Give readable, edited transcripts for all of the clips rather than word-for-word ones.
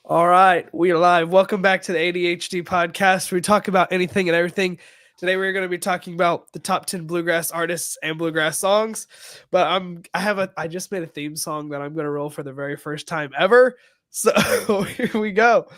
All right, we are live. Welcome back to the ADHD podcast. We talk about anything and everything. Today we're going to be talking about the top 10 bluegrass artists and bluegrass songs. But I just made a theme song that I'm going to roll for the very first time ever. So here we go.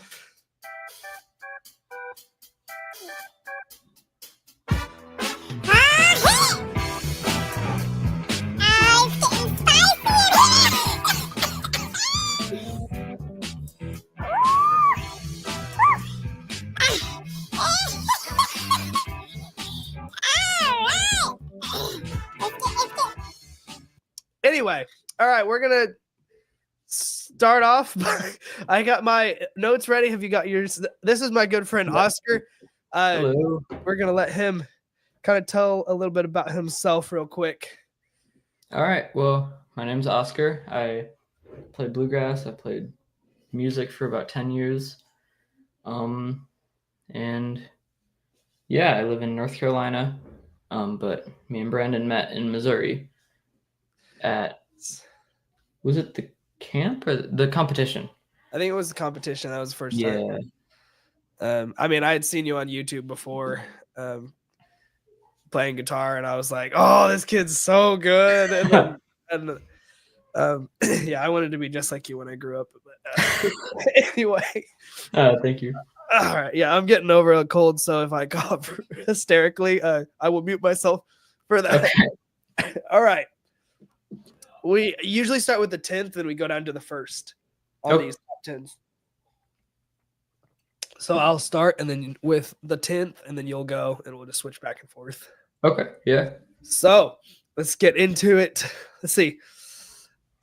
Anyway, all right, we're going to start off. I got my notes ready. Have you got yours? This is my good friend Oscar. Hello. We're going to let him kind of tell a little bit about himself real quick. All right. Well, my name's Oscar. I played bluegrass. I played music for about 10 years. And yeah, I live in North Carolina. But me and Brandon met in Missouri at, was it the camp or the competition? I think it was the competition. That was the first Yeah. time. I mean, I had seen you on YouTube before playing guitar, and I was like, "Oh, this kid's so good!" And yeah, I wanted to be just like you when I grew up. But anyway, Thank you. all right, yeah, I'm getting over a cold, so if I cough hysterically, I will mute myself for that. Okay. All right, we usually start with the 10th, and we go down to the first on these top 10s. So I'll start, and then with the 10th, and then you'll go, and we'll just switch back and forth. Okay. Yeah. So let's get into it. Let's see.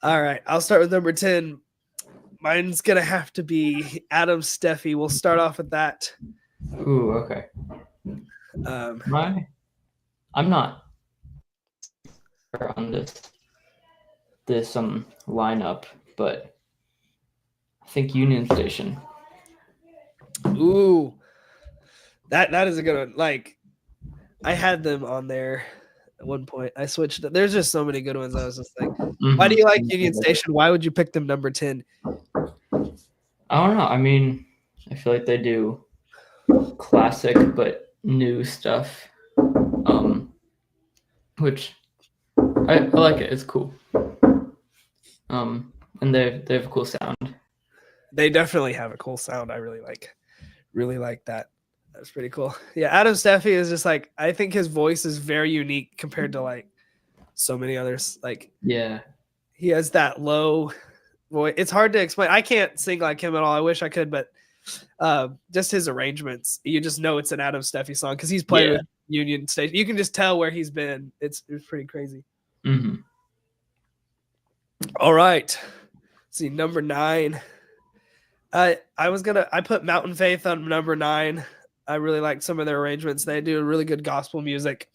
All right, I'll start with number 10. Mine's gonna have to be Adam Steffi. We'll start off with that. Ooh. Okay. I'm not on this lineup, but I think Union Station. Ooh, that is a good one. Like, I had them on there at one point. I switched. There's just so many good ones. I was just like, why do you like Union Station? Why would you pick them number 10? I don't know. I mean, I feel like they do classic but new stuff, which I like it. It's cool. And they have a cool sound. They definitely have a cool sound. I really like that. That's pretty cool. Yeah, Adam Steffi is just like, I think his voice is very unique compared to like so many others. Like, yeah, he has that low voice. It's hard to explain. I can't sing like him at all. I wish I could, but just his arrangements, you just know it's an Adam Steffi song because he's played with Union Station. You can just tell where he's been. It's pretty crazy. Mm-hmm. All right. Let's see, number 9. I put Mountain Faith on number 9. I really like some of their arrangements. They do really good gospel music.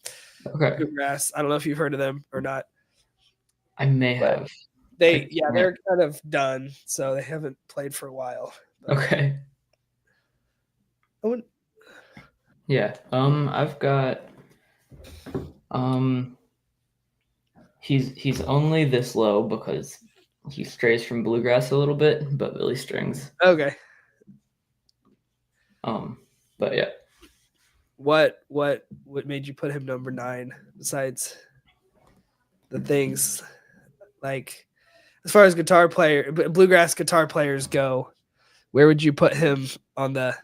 Okay. Bluegrass. I don't know if you've heard of them or not. I may have. They're kind of done, so they haven't played for a while. But. Okay. Yeah. I've got. He's only this low because he strays from bluegrass a little bit, but Billy Strings. Okay. But yeah. What made you put him number 9 besides the things like as far as bluegrass guitar players go? Where would you put him on the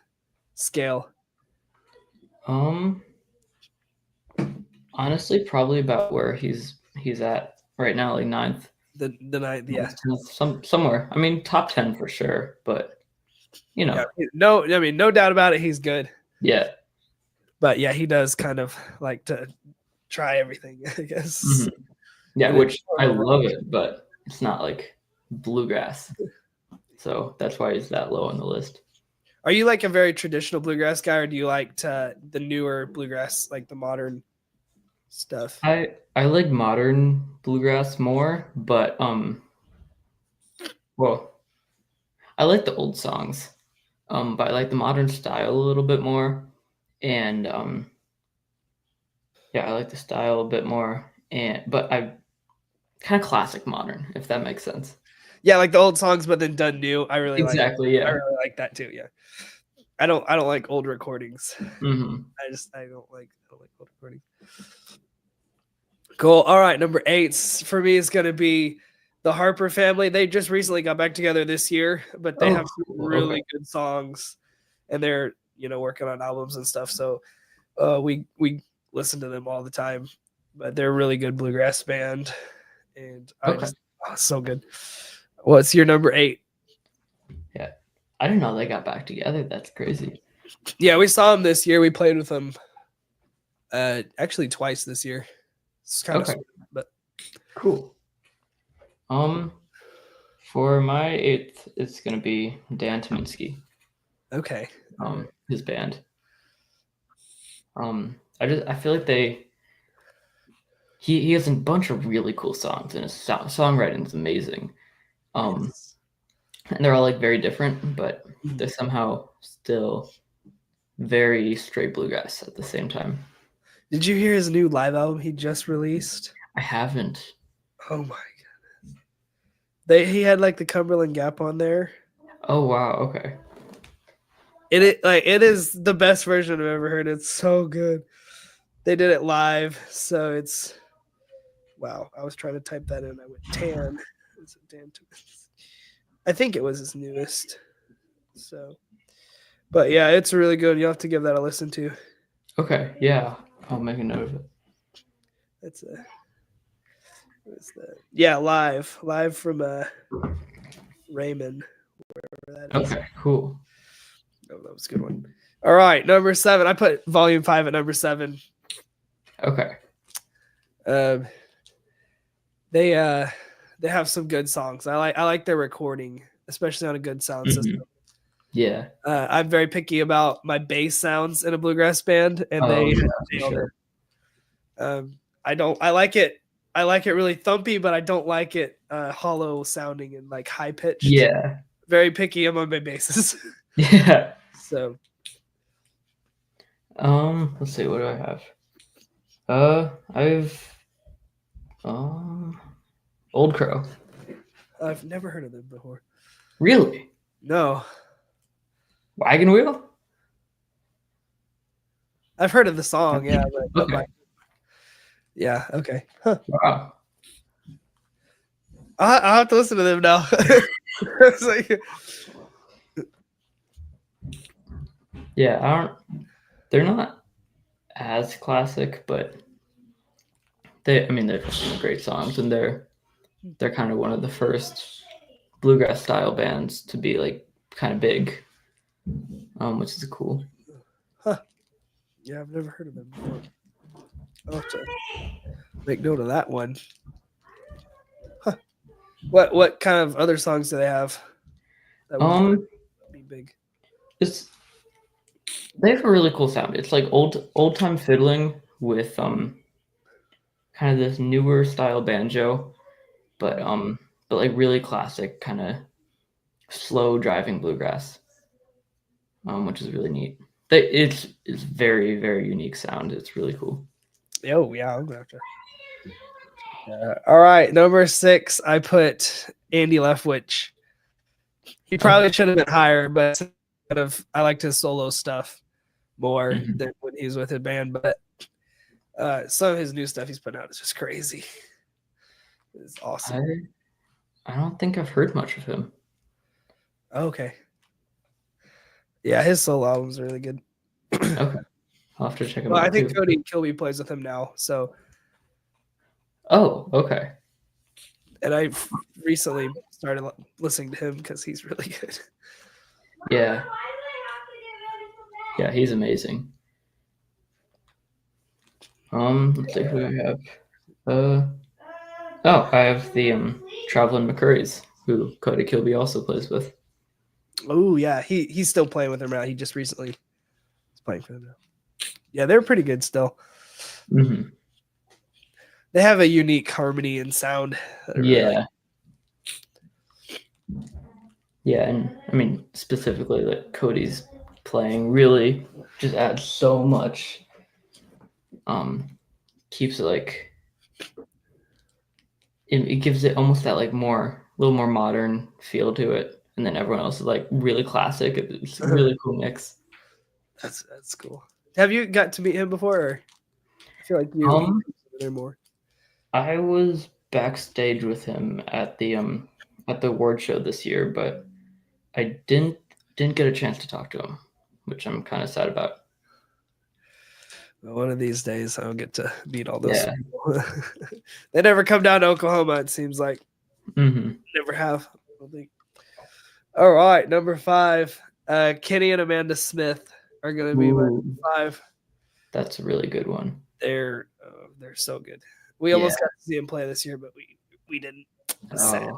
scale? Honestly, probably about where he's at right now, like 9th. The 9th, yeah. Somewhere. I mean, top 10 for sure, but you know. Yeah, no doubt about it, he's good. Yeah. But yeah, he does kind of like to try everything, I guess. Mm-hmm. Yeah, which I love it, but it's not like bluegrass. So that's why he's that low on the list. Are you like a very traditional bluegrass guy, or do you like the newer bluegrass, like the modern stuff? I like modern bluegrass more, but well, I like the old songs, but I like the modern style a little bit more, and yeah, I like the style a bit more, but I kind of classic modern, if that makes sense. Yeah, like the old songs, but then done new. I really Exactly. I Yeah. really like that too. Yeah. I don't like old recordings. Hmm. I don't like old recordings. Cool. All right, number 8 for me is gonna be the Harper family. They just recently got back together this year, but they Oh, have some cool. really Okay. good songs, and they're working on albums and stuff. So we listen to them all the time. But they're a really good bluegrass band, and Okay. so good. What's your number 8? Yeah. I didn't know they got back together. That's crazy. Yeah, we saw them this year. We played with them actually twice this year. It's kind of Okay. sweet, but Cool. For my 8th, it's gonna be Dan Tyminski. okay. His band. I feel like he has a bunch of really cool songs, and his songwriting is amazing. Yes. And they're all like very different, but they're somehow still very straight bluegrass at the same time. Did you hear his new live album he just released? I haven't. Oh my goodness. He had like the Cumberland Gap on there. Oh wow, okay. It is the best version I've ever heard. It's so good. They did it live, so it's wow. I was trying to type that in. I went tan. Is it Dan? I think it was his newest. So, but yeah, it's really good. You'll have to give that a listen to. Okay, yeah. I'll make a note of it. That's what is that? Yeah, live from Raymond, wherever that is. Okay, cool. Oh, that was a good one. All right, number 7. I put Volume 5 at number 7. Okay. They have some good songs. I like their recording, especially on a good sound system. Yeah. I'm very picky about my bass sounds in a bluegrass band, and they nailed it. I like it. I like it really thumpy, but I don't like it hollow sounding and like high pitched. Yeah. Very picky on my basses. Yeah. So, let's see. What do I have? I've Old Crow. I've never heard of them before. Really? No. Wagon Wheel? I've heard of the song, yeah. But Okay. yeah, okay. Huh. Wow. I'll have to listen to them now. It's like, yeah, they're not as classic, but they've some great songs, and they're kind of one of the first bluegrass style bands to be like kind of big, which is cool. Huh. Yeah, I've never heard of them before. I'll have to make note of that one. Huh. What kind of other songs do they have? That would be big. They have a really cool sound. It's like old time fiddling with kind of this newer style banjo, but like really classic kind of slow driving bluegrass, which is really neat. It's very, very unique sound. It's really cool. Oh yeah, I'm gonna have to. All right, number 6. I put Andy Leftwich. He probably should have been higher, but I liked his solo stuff more than when he was with a band. But some of his new stuff he's putting out is just crazy. It's awesome. I don't think I've heard much of him. Okay. Yeah, his solo albums are really good. Okay. I'll have to check him Well, out. I think Cody Kilby plays with him now. So. Oh, okay. And I recently started listening to him because he's really good. Yeah. Yeah, he's amazing. Let's see who I have. I have the Traveling McCurries, who Cody Kilby also plays with. Oh yeah, he's still playing with him now. He just recently is playing for them now. Yeah, they're pretty good still. Mm-hmm. They have a unique harmony and sound. Yeah. Yeah, and specifically that Cody's playing really just adds so much. Keeps it like it gives it almost that like more little more modern feel to it, and then everyone else is like really classic. It's a really cool mix. That's cool. Have you got to meet him before? Or I feel like you Um, there more. I was backstage with him at the award show this year, but I didn't get a chance to talk to him, which I'm kind of sad about. Well, one of these days, I'll get to meet all those Yeah. people. They never come down to Oklahoma. It seems like never have. I don't think. All right, number 5. Kenny and Amanda Smith are going to be my Ooh, 5. that's a really good one. They're so good. We almost got to see them play this year, but we didn't. Sad.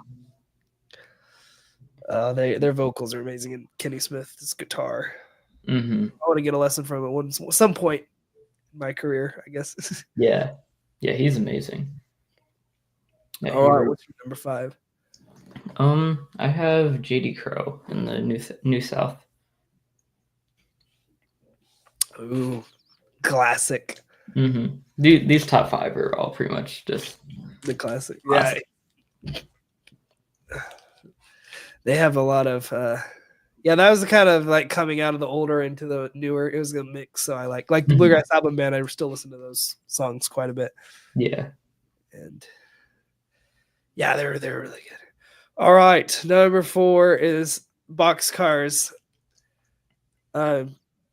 Their vocals are amazing, and Kenny Smith's guitar. I want to get a lesson from it some point in my career, I guess. Yeah, he's amazing. Yeah, all right, what's your number 5? I have JD Crow in the New South. Ooh, classic. These top 5 are all pretty much just the classic. classic. Yeah, they have a lot of. That was kind of like coming out of the older into the newer. It was a mix, so I like the Bluegrass album band. I still listen to those songs quite a bit. Yeah, and yeah, they're really good. All right, number 4 is Boxcars.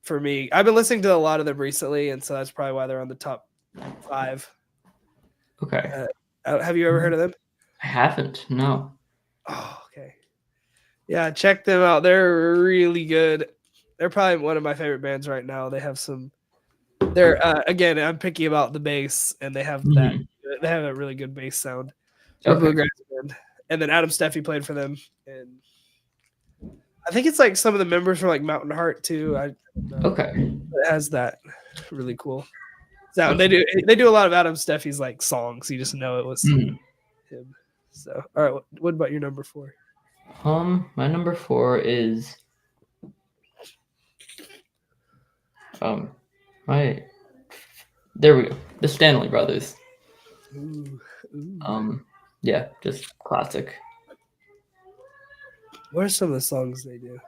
For me, I've been listening to a lot of them recently, and so that's probably why they're on the top 5. Okay. Have you ever heard of them? I haven't. No. Oh, okay. Yeah, check them out. They're really good. They're probably one of my favorite bands right now. They have some. They're again, I'm picky about the bass, and they have that. They have a really good bass sound. For Bluegrass band. And then Adam Steffi played for them, and I think it's like some of the members from like Mountain Heart too. It has that really cool sound. They do a lot of Adam Steffi's like songs. You just know it was him. So, all right, what about your number 4? My number 4 is there we go. The Stanley Brothers. Ooh. Yeah, just classic. What are some of the songs they do?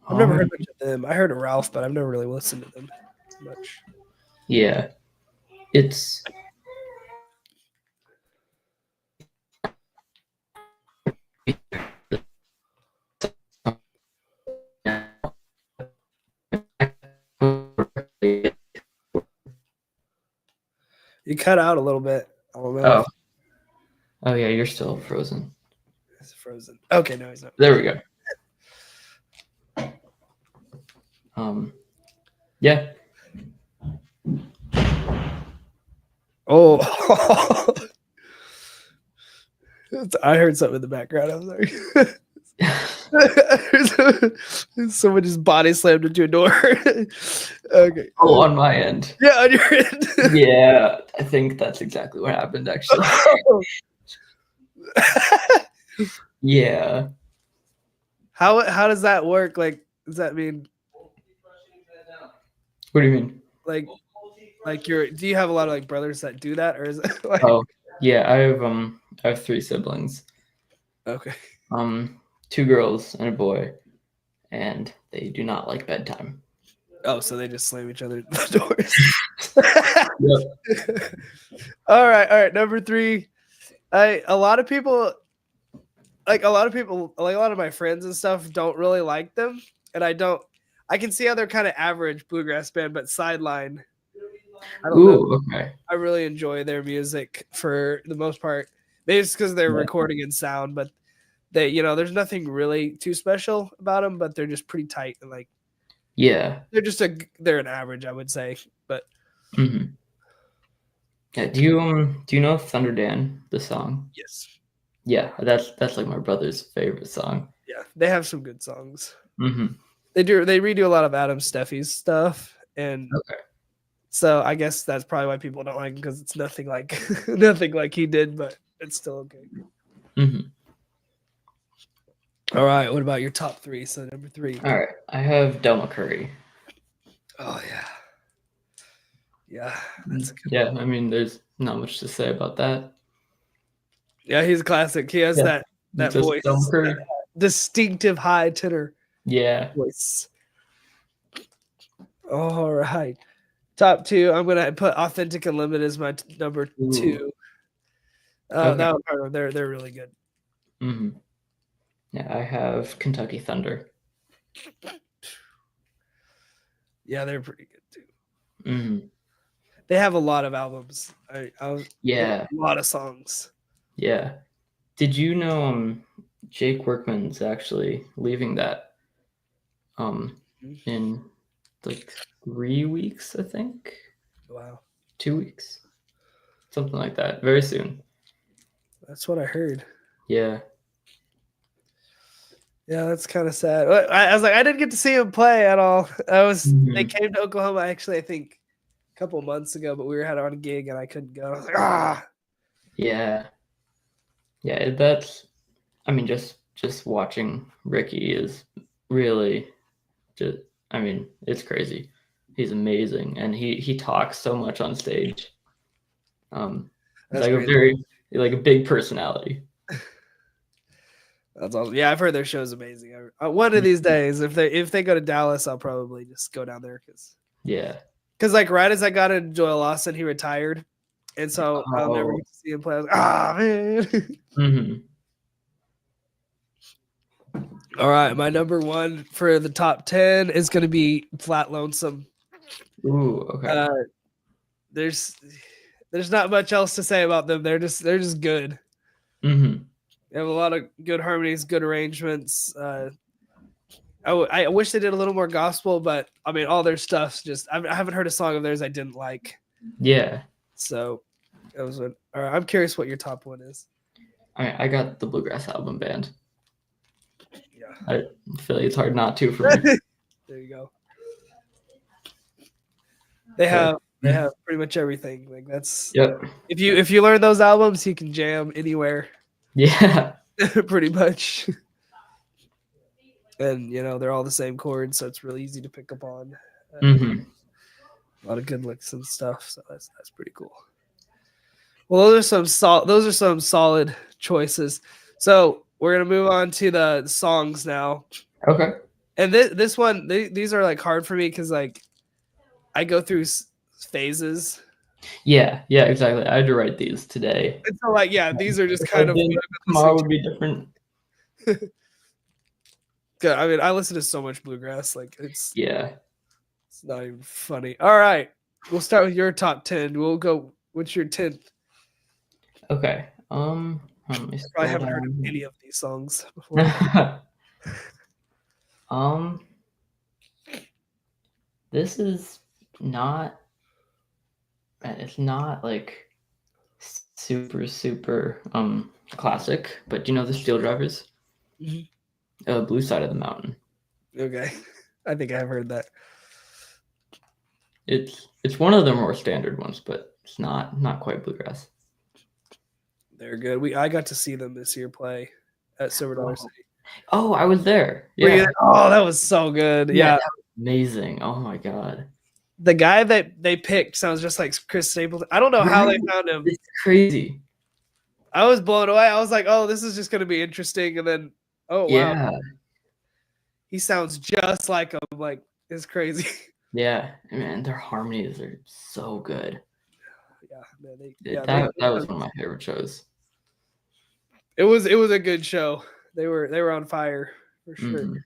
I've never heard much of them. I heard of Ralph, but I've never really listened to them much. Yeah, it's You cut out a little bit. Oh yeah, you're still frozen. It's frozen. Okay, no, he's not. There we go. Yeah. Oh, I heard something in the background. I'm sorry. Someone just body slammed into a door. Okay. Oh, on my end. Yeah, on your end. Yeah, I think that's exactly what happened, actually. Yeah. How does that work? Like, does that mean? What do you mean? Like do you have a lot of like brothers that do that, or is it like? Oh, yeah, I have 3 siblings. Okay. 2 girls and a boy, and they do not like bedtime. Oh, so they just slam each other in the doors. All right. Number 3, a lot of my friends and stuff don't really like them, and I can see how they're kind of average bluegrass band, but Sideline. I don't know. Okay. I really enjoy their music for the most part. Maybe it's because they're recording in sound, but they, there's nothing really too special about them, but they're just pretty tight and like. Yeah. They're an average, I would say, but. Yeah. Do you know Thunder Dan, the song? Yes. Yeah, that's like my brother's favorite song. Yeah, they have some good songs. They redo a lot of Adam Steffi's stuff, and so I guess that's probably why people don't like him, because it's nothing like he did, but it's still okay. All right, what about your top 3? So number 3. All right, I have Del McCurry. Oh yeah, that's a good one. I mean, there's not much to say about that. Yeah, he's a classic. He has that that Just voice, that Dunker. distinctive high tenor Yeah. voice. All right. Top two, I'm gonna put Authentic and Limit as my number Ooh. 2. Okay. That one, they're really good. Mm-hmm. Yeah, I have Kentucky Thunder. Yeah, they're pretty good too. Mm-hmm. They have a lot of albums. Yeah. A lot of songs. Yeah. Did you know Jake Workman's actually leaving that in like 3 weeks, I think? Wow. 2 weeks? Something like that. Very soon. That's what I heard. Yeah. Yeah, that's kind of sad. I was like, I didn't get to see him play at all. They came to Oklahoma actually, I think, a couple months ago, but we had on a gig and I couldn't go. I was like, ah. Yeah. Yeah, that's I mean just watching Ricky is really just I mean, it's crazy. He's amazing and he talks so much on stage. He's That's like crazy. a big personality. That's awesome. Yeah, I've heard their show's amazing. One of these days, if they go to Dallas, I'll probably just go down there because like right as I got into Joel Lawson, he retired, and so I'll never get to see him play. I was like, ah, man. Mm-hmm. All right, my number 1 for the top 10 is going to be Flat Lonesome. Ooh, okay. There's not much else to say about them. They're just good. Mm-hmm. They have a lot of good harmonies, good arrangements. I wish they did a little more gospel, but I mean, all their stuff's just. I haven't heard a song of theirs I didn't like. Yeah. So that was one. All right, I'm curious what your top 1 is. I got the Bluegrass album band. Yeah. I feel like it's hard not to for me. There you go. They have pretty much everything. Like that's. Yep. If you learn those albums, you can jam anywhere. Yeah. Pretty much. And they're all the same chords, so it's really easy to pick up on. Mm-hmm. A lot of good licks and stuff, so that's pretty cool. Well, those are some solid choices. So we're gonna move on to the songs now. Okay. And this one, these are like hard for me because like I go through phases. Yeah, exactly. I had to write these today. And so like these are just kind of tomorrow would be different. I mean, I listen to so much bluegrass, like it's not even funny. All right, we'll start with your top 10. We'll go. What's your 10th? Okay. I probably haven't heard of any of these songs before. This is not. It's not like super classic, but do you know the Steel Drivers? Mm-hmm. Blue Side of the Mountain. Okay, I think I've heard that. It's one of the more standard ones, but it's not quite bluegrass. They're good. I got to see them this year play at Silver Dollar City. Oh, I was there. Yeah. Oh, that was so good. Yeah. That was amazing. Oh my god. The guy that they picked sounds just like Chris Stapleton. I don't know how they found him. It's crazy. I was blown away. I was like, oh, this is just going to be interesting. And then, oh, wow. He sounds just like him. Like, it's crazy. Yeah. Man, their harmonies are so good. Yeah, man. That was one of my favorite shows. It was a good show. They were on fire for sure.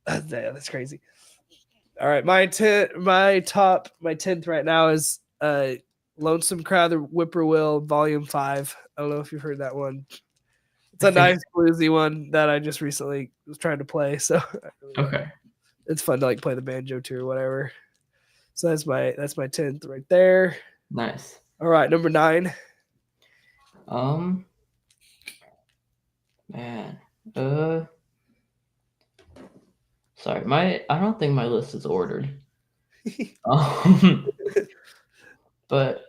Mm-hmm. That's crazy. All right, my 10th right now is Lonesome Crowd, the Whippoorwill, Volume 5. I don't know if you've heard that one. It's a nice bluesy one that I just recently was trying to play. So okay, it's fun to like play the banjo too or whatever. So that's my 10th right there. Nice. All right, number 9. Man, sorry, I don't think my list is ordered. But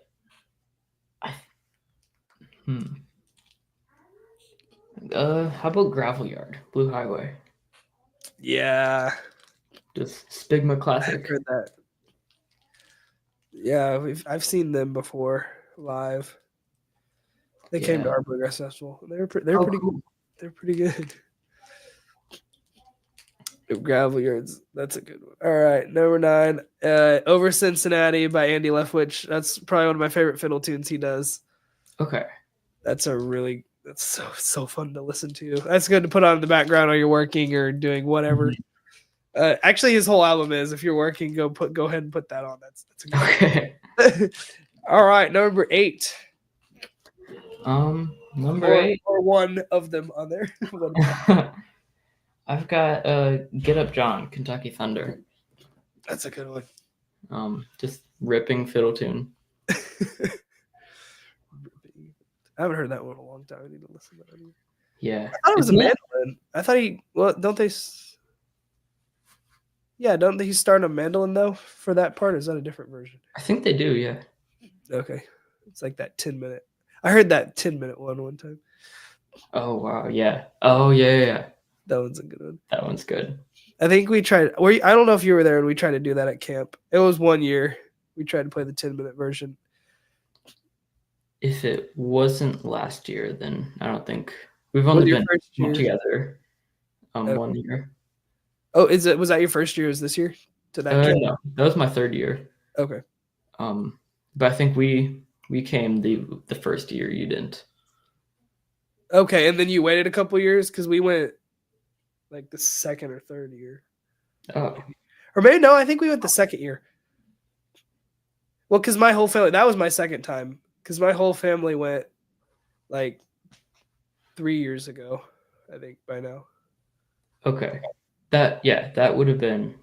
how about Gravel Yard, Blue Highway? Yeah, just Stigma classic. I've heard that. Yeah, I've seen them before live. They came to our Bluegrass Festival. They're pretty cool. They're pretty good. Gravel Yards. That's a good one. All right, number 9. Over Cincinnati by Andy Leftwich. That's probably one of my favorite fiddle tunes he does. Okay. That's so fun to listen to. That's good to put on in the background while you're working or doing whatever. Actually, his whole album is. If you're working, go ahead and put that on. That's a good Okay. one. All right, number 8. Number 8. Or one of them on there. I've got Get Up John, Kentucky Thunder. That's a good one. Just ripping fiddle tune. I haven't heard that one in a long time. I need to listen to that. Yeah. I thought it was a mandolin. I thought don't they? Yeah, don't they start a mandolin though for that part? Or is that a different version? I think they do, yeah. Okay. It's like that 10-minute. I heard that 10-minute one time. Oh, wow, yeah. Oh, yeah. That one's a good one. That one's good. I think we tried. I don't know if you were there when we tried to do that at camp. It was one year. We tried to play the 10-minute version. If it wasn't last year, then I don't think we've only been together 1 year. Oh, was that your first year? Was this year? To that camp? No, that was my 3rd year. Okay. But I think we came the first year. You didn't. Okay, and then you waited a couple years because we went like the 2nd or 3rd year. Oh. Or maybe no, I think we went the 2nd year. Well, because my whole family, that was my 2nd time. Because my whole family went like 3 years ago, I think, by now. Okay. That would have been.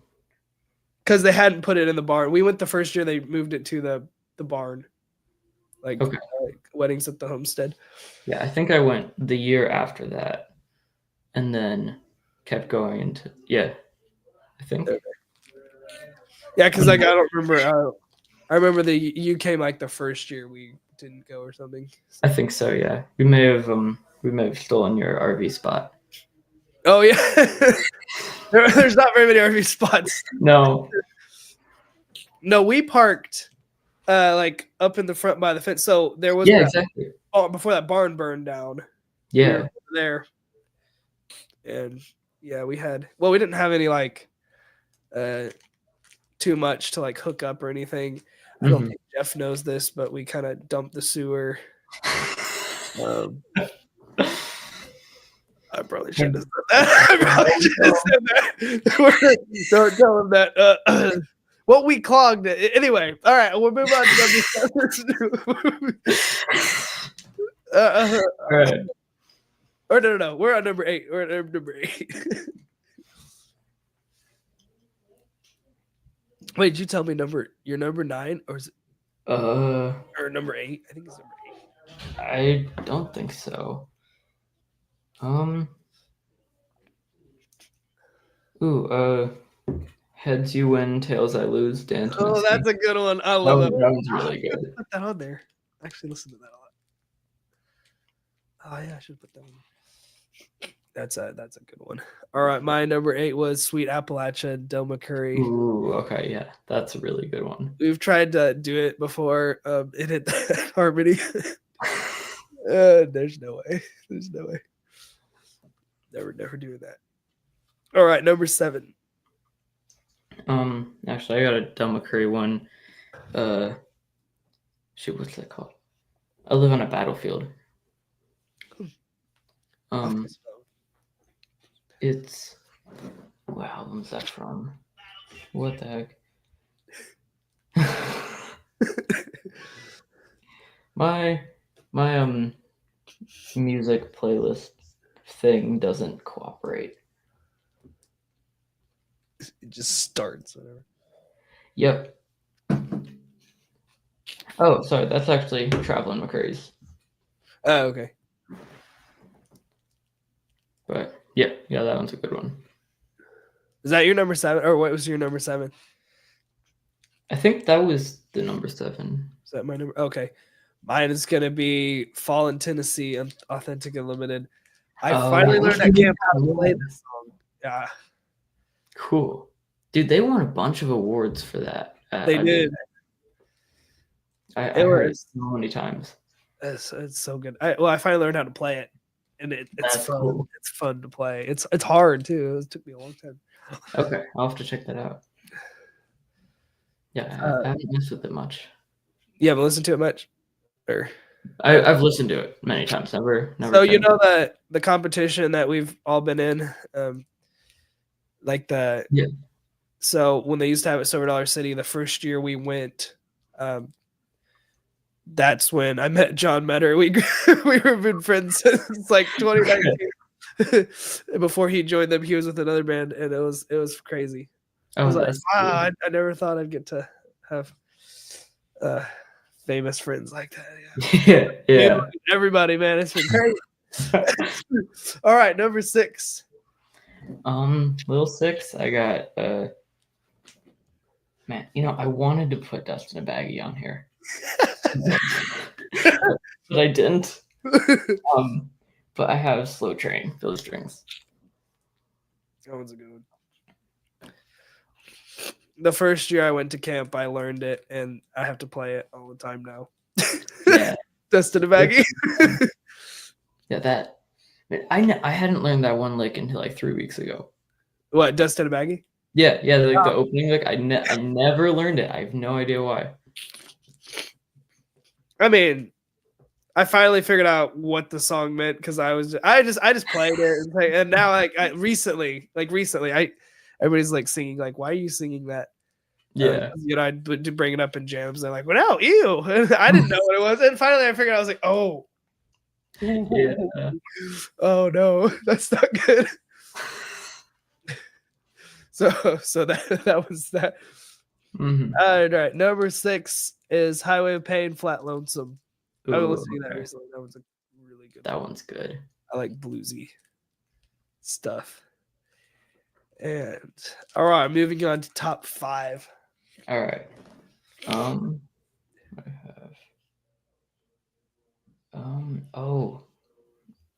Because they hadn't put it in the barn. We went the first year, they moved it to the barn. Like weddings at the homestead. Yeah, I think I went the year after that. And then kept going into, I think. Okay. Yeah, because like I don't remember. I remember you came like the first year we didn't go or something. I think so. Yeah, we may have stolen your RV spot. Oh yeah, there's not very many RV spots. No, we parked like up in the front by the fence. So there was exactly before that barn burned down. Yeah, we there, and yeah, we didn't have any like too much to like hook up or anything. I don't think Jeff knows this, but we kind of dumped the sewer. I probably should have said that. Don't tell him that. Well, we clogged it. Anyway, all right, we'll move on to number 7. All right. Or no. We're on number 8. We're at number 8. Wait, did you tell me your number 9 or is it or number 8? I think it's number 8. I don't think so. Heads you win, tails I lose. Dan. Oh, that's a good one. I love that. That one's really good. Put that on there. I actually listen to that a lot. Oh yeah, I should put that on. That's a good one. All right, my number 8 was Sweet Appalachia, Del McCurry. Ooh, okay, yeah, that's a really good one. We've tried to do it before. It hit that harmony. There's no way. Never doing that. All right, number 7. Actually, I got a Del McCurry one. Shoot, what's that called? I Live on a Battlefield. It's what album is that from? What the heck? my music playlist thing doesn't cooperate. It just starts whatever. Yep. Oh, sorry, that's actually Traveling McCurry's. Oh, okay. But yeah, that one's a good one. Is that your number 7, or what was your number 7? I think that was the number 7. Is that my number? Okay, mine is gonna be Fallen Tennessee, Authentic and Limited. I finally learned at camp how to play this song. Yeah. Cool, dude. They won a bunch of awards for that. They did. I heard it so many times. It's so good. I finally learned how to play it, and it's That's fun. cool. It's fun to play. It's hard too. It took me a long time. Okay, I'll have to check that out. Yeah, I haven't messed with it much. You haven't listened to it much, or I've listened to it many times. Never. so you tried. know that the competition that we've all been in, like the Yeah. So when they used to have it at Silver Dollar City, the first year we went, that's when I met John Metter. We were been friends since like 2019. Before he joined them, he was with another band, and it was crazy. I was like, That's wow, cool. I never thought I'd get to have famous friends like that. Yeah. Everybody, man, it's been crazy. All right, number 6. Little 6, I got man, I wanted to put Dust in a Baggie on here. But I didn't. But I have Slow Train, Philly Strings. That one's a good one. The first year I went to camp, I learned it, and I have to play it all the time now. Yeah. Dust in a Baggie. Yeah, that. I hadn't learned that one lick until like 3 weeks ago. What, Dust in a Baggie? Yeah, like the opening lick. I never learned it. I have no idea why. I mean, I finally figured out what the song meant because I just played it and now like recently, everybody's like singing like, why are you singing that? Yeah. I'd bring it up in jams. They're like, well, no, ew. I didn't know what it was, and finally I figured out. I was like, oh, yeah. Oh no, that's not good. So that was that. Mm-hmm. All right, number 6 is Highway of Pain, Flat Lonesome. I was listening to that recently. That was a really good. That one's good. I like bluesy stuff. And all right, moving on to top 5. All right. I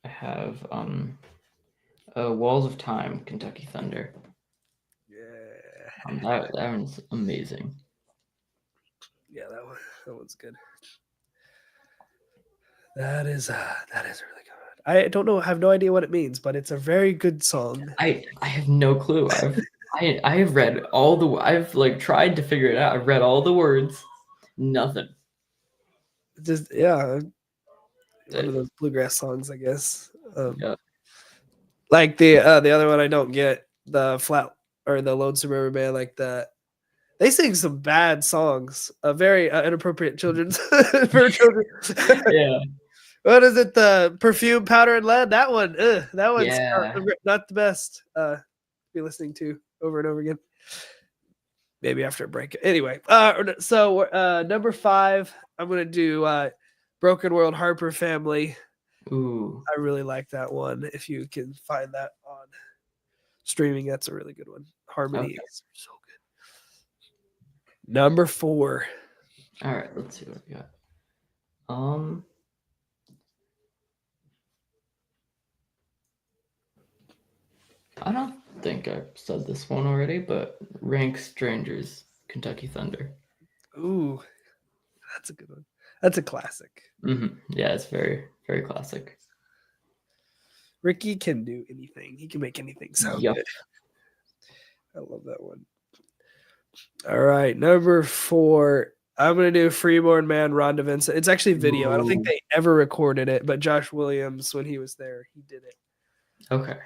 have Walls of Time, Kentucky Thunder. Yeah. That one's amazing. Yeah, that one's good. That is really good. I don't know, I have no idea what it means, but it's a very good song. I have no clue. I have read all the. I've like tried to figure it out. I've read all the words. Nothing. Just one of those bluegrass songs, I guess. Yeah. Like the other one I don't get, the Flat or the Lonesome River Band, like that. They sing some bad songs, very inappropriate children's for children. Yeah. What is it? The Perfume, Powder, and Lead. That one. That one's not the best. To be listening to over and over again. Maybe after a break. Anyway, so number 5, I'm gonna do Broken World, Harper Family. Ooh. I really like that one. If you can find that on streaming, that's a really good one. Harmony is so good. Number 4. All right, let's see what we got. I don't think I've said this one already, but Rank Strangers, Kentucky Thunder. Ooh, that's a good one. That's a classic. Mm-hmm. Yeah, it's very, very classic. Ricky can do anything. He can make anything sound good. I love that one. All right, number 4. I'm gonna do Freeborn Man, Rhonda Vincent. It's actually video. I don't think they ever recorded it, but Josh Williams, when he was there, he did it. Okay.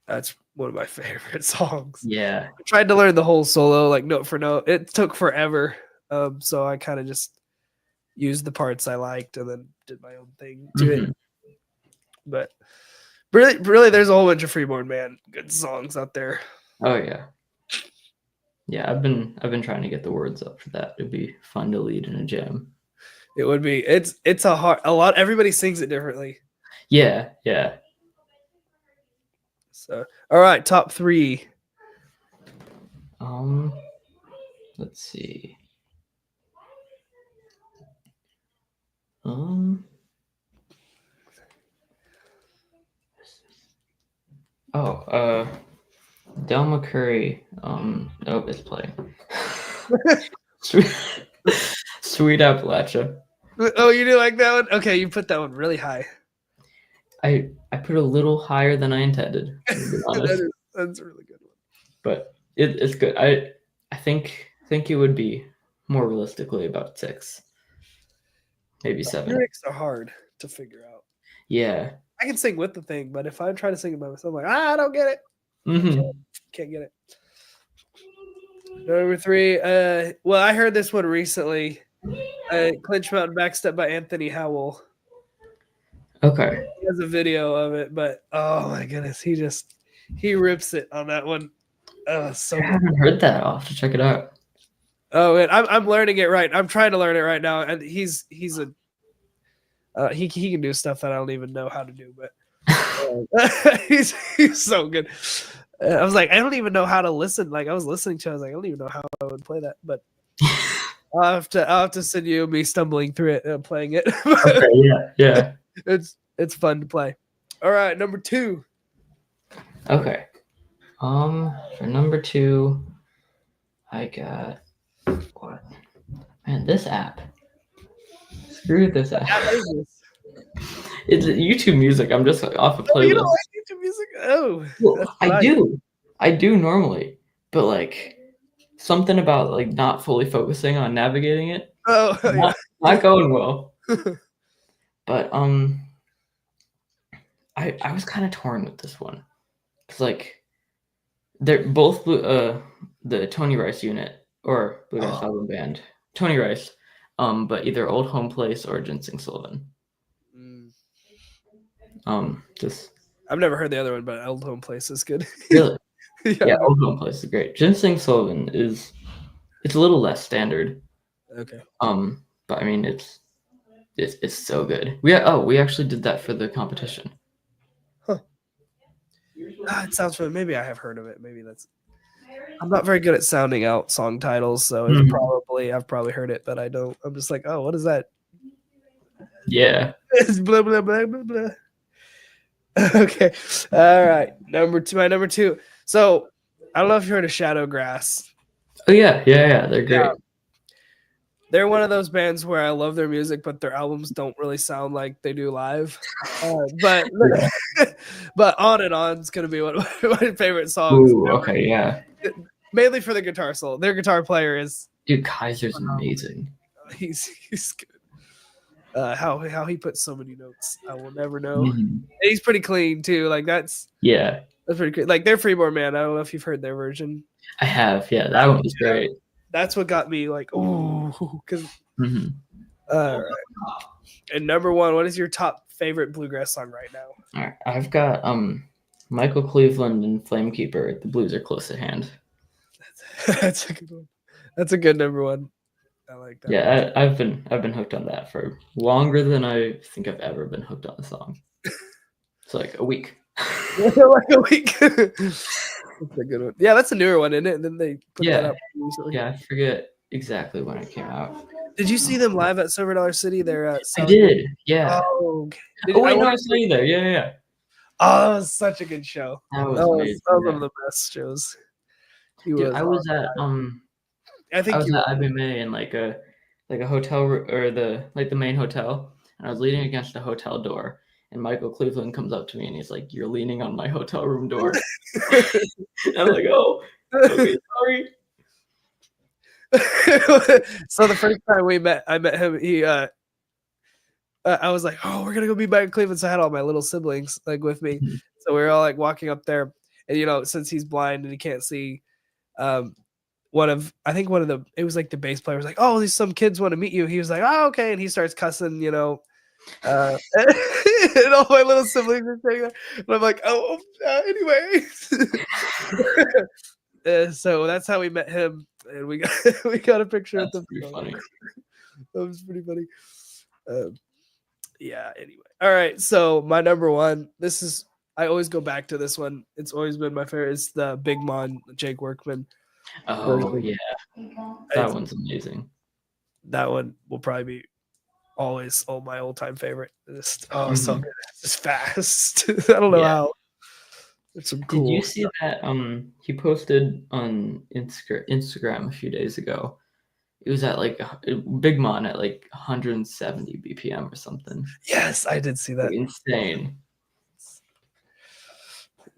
That's one of my favorite songs. Yeah. I tried to learn the whole solo, like note for note. It took forever. So I kind of just used the parts I liked and then did my own thing to it. But really, there's a whole bunch of Freeborn Man good songs out there. Oh yeah. Yeah, I've been trying to get the words up for that. It'd be fun to lead in a jam. It would be. It's a lot. Everybody sings it differently. Yeah. So, all right, top 3. Let's see. Del McCurry. It's playing. Sweet Appalachia. Oh, you do like that one? Okay, you put that one really high. I put a little higher than I intended, to be honest. That's a really good one. But it's good. I think it would be more realistically about 6, maybe 7. Lyrics are hard to figure out. Yeah. I can sing with the thing, but if I try to sing it by myself, I'm like, I don't get it. Can't get it. Number 3. Well, I heard this one recently. Clinch Mountain Backstep by Anthony Howell. Okay. He has a video of it, but oh my goodness, he rips it on that one. So I haven't heard that. I'll have to check it out. Oh, and I'm learning it right. I'm trying to learn it right now, and he's he can do stuff that I don't even know how to do, but he's so good. I was like, I don't even know how to listen. Like I was listening to, it, I was like, I don't even know how I would play that, but I'll have to send you me stumbling through it and playing it. Okay, yeah. It's fun to play. All right, number 2. Okay. For number 2, I got what? Man, this app. Screw this app. It's YouTube Music. I'm just off a playlist. You don't like YouTube Music? Oh, well, I do normally, but like something about like not fully focusing on navigating it. Oh, not going well. But I was kind of torn with this one because like they're both the Tony Rice unit or Bluegrass album band, Tony Rice, but either Old Home Place or Ginseng Sullivan. Just I've never heard the other one, but Old Home Place is good. Really? Yeah, Old Home Place is great. Ginseng Sullivan it's a little less standard. Okay. But I mean it's so good. We actually did that for the competition. Huh. It sounds familiar. Maybe I have heard of it. Maybe that's. I'm not very good at sounding out song titles, so I've probably heard it, but I don't. I'm just like, oh, what is that? Yeah. It's blah blah blah blah blah. Okay. All right. My number 2. So I don't know if you heard of Shadowgrass. Oh yeah. They're great. Yeah. They're one of those bands where I love their music, but their albums don't really sound like they do live. But On and On is going to be one of my favorite songs. Ooh, okay, yeah. Mainly for the guitar solo. Their guitar player is... Dude, Kaiser's amazing. He's good. How he puts so many notes, I will never know. And he's pretty clean, too. Like, that's pretty good. Like, their Freeborn Man, I don't know if you've heard their version. I have, yeah. That one was great. That's what got me like, ooh, because. All right. And number 1, what is your top favorite bluegrass song right now? All right, I've got Michael Cleveland and Flamekeeper. The Blues Are Close at Hand. That's a good one. That's a good number 1. I like that. Yeah, I've been hooked on that for longer than I think I've ever been hooked on a song. It's like a week. Like a week. That's a good one. Yeah, that's a newer one, isn't it? And then they put that up recently. Yeah, I forget exactly when it came out. Did you see them live at Silver Dollar City? They're at I did, yeah. Oh, okay. I saw you there. Yeah. Oh, that was such a good show. That was amazing. That was one of the best shows. Dude, I was at IBMA in like a hotel or the main hotel, and I was leaning against a hotel door. And Michael Cleveland comes up to me and he's like, "You're leaning on my hotel room door." I'm like, "Oh, okay, sorry." So the first time I met him. He, I was like, "Oh, we're gonna go be back in Cleveland." So I had all my little siblings like with me. So we were all like walking up there, and since he's blind and he can't see, it was like the bass player was like, "Oh, these some kids want to meet you." He was like, "Oh, okay," and he starts cussing, and all my little siblings are saying that, and I'm like, "Oh, anyway." So that's how we met him, and we got a picture of them. Pretty funny. That was pretty funny. Yeah. Anyway, all right. So my number 1. I always go back to this one. It's always been my favorite. It's the Big Mon, Jake Workman. Oh yeah, that one's amazing. That one will probably be always my old-time favorite. So good. It's fast. I don't know how. It's some cool. Did you see that? He posted on Instagram a few days ago. It was at like Big Mon at like 170 BPM or something. Yes, I did see that. Like, insane.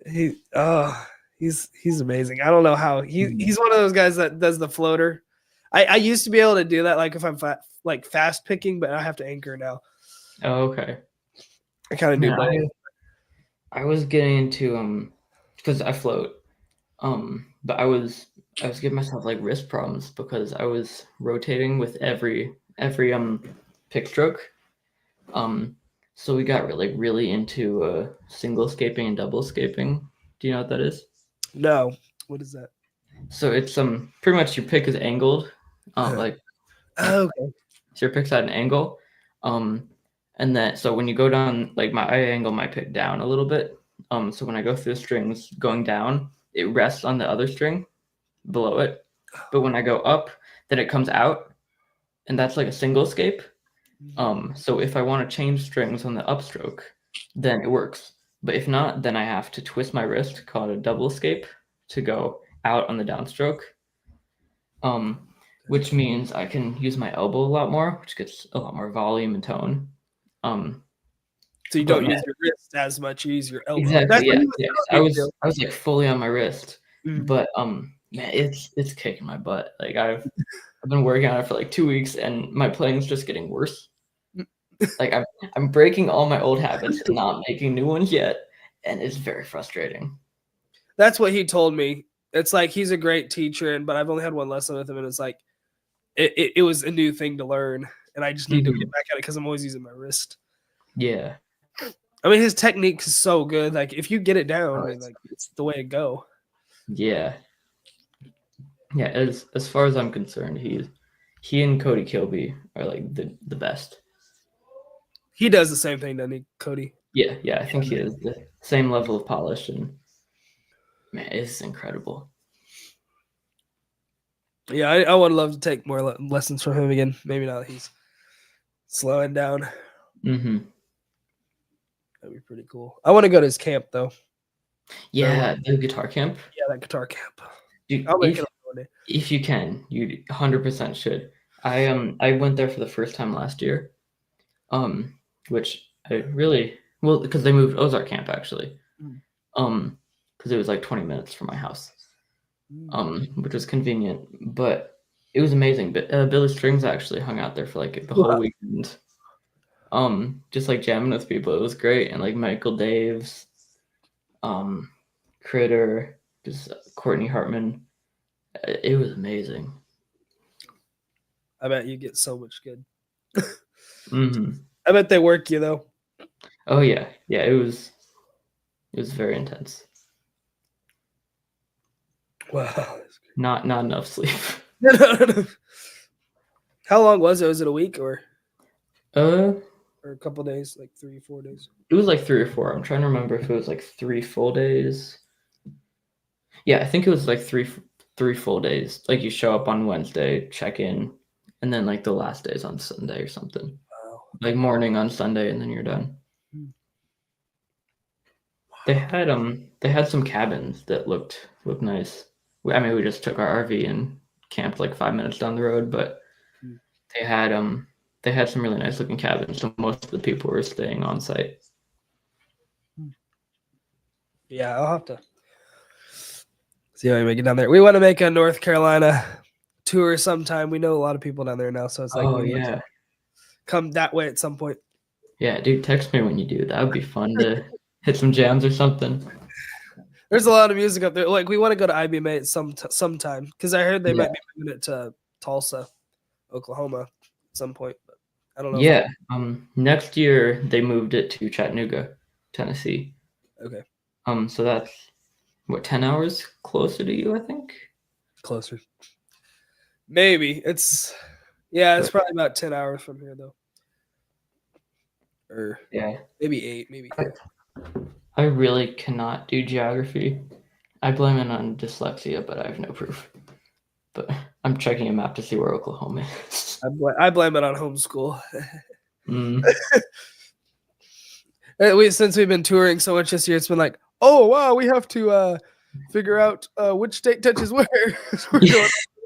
He's amazing. I don't know how he's one of those guys that does the floater. I used to be able to do that, like if I'm like fast picking, but I have to anchor now. Oh, okay. I kind of do Man, both. I was getting into because I float. But I was giving myself like wrist problems because I was rotating with every pick stroke. So we got really into single scaping and double scaping. Do you know what that is? No, what is that? So it's pretty much your pick is angled, like Oh, okay. so your pick's at an angle, and then so when you go down, like I angle my pick down a little bit. So when I go through the strings going down, it rests on the other string below it. But when I go up, then it comes out, and that's like a single scape. So if I want to change strings on the upstroke, then it works. But if not, then I have to twist my wrist, call it a double scape, to go out on the downstroke. Which means I can use my elbow a lot more, which gets a lot more volume and tone. So you don't use your wrist as much; you use your elbow. Exactly. That's what Yeah. he was I was like fully on my wrist, Mm. but man, it's kicking my butt. Like I've been working on it for like 2 weeks, and my playing's just getting worse. Like I'm breaking all my old habits and not making new ones yet, and it's very frustrating. That's what he told me. It's like he's a great teacher, but I've only had one lesson with him, and it's like it was a new thing to learn, and I just need to get back at it because I'm always using my wrist. Yeah. I mean, his technique is so good. Like if you get it down, I mean, like it's the way to go. Yeah. Yeah. As far as I'm concerned, he and Cody Kilby are like the best. He does the same thing, doesn't he, Cody? Yeah. I think he has the same level of polish, and man, it's incredible. Yeah, I would love to take more lessons from him again. Maybe now that he's slowing down. Mm-hmm. That'd be pretty cool. I want to go to his camp though. Yeah, the guitar camp. Yeah, that guitar camp. Dude, I'll make it one day. if you can, you 100% should. I went there for the first time last year, which I really because they moved Ozark Camp actually, because it was like 20 minutes from my house, which was convenient, but it was amazing. But Billy Strings actually hung out there for like the whole weekend, just like jamming with people. It was great, and like Michael Daves, Critter, just Courtney Hartman. It was amazing. I bet you get so much good. Mm-hmm. I bet they work you though. Oh yeah. It was very intense. Wow. Not enough sleep. How long was it? Was it a week or Uh, or a couple days, like 3-4 days? it was like 3 or 4. I'm trying to remember if it was like 3 full days. Yeah, I think it was like three full days. Like you show up on Wednesday, check in, and then like the last day's on Sunday or something. Wow. Like morning on Sunday, and then you're done. They had some cabins that looked nice. I mean, we just took our RV and camped like 5 minutes down the road, but they had some really nice looking cabins. So most of the people were staying on site. Yeah, I'll have to see how we make it down there. We want to make a North Carolina tour sometime. We know a lot of people down there now, so it's like, oh yeah, come that way at some point. Yeah, dude, text me when you do. That would be fun to hit some jams or something. There's a lot of music up there. Like we want to go to IBMA at sometime because I heard they might be moving it to Tulsa, Oklahoma, at some point. But I don't know. Yeah, next year they moved it to Chattanooga, Tennessee. Okay. So that's what 10 hours closer to you, I think. Closer. Maybe it's probably about 10 hours from here though. Or maybe 8, maybe. I really cannot do geography. I blame it on dyslexia, but I have no proof. But I'm checking a map to see where Oklahoma is. I blame it on homeschool. Since we've been touring so much this year, it's been like, oh wow, we have to figure out which state touches where.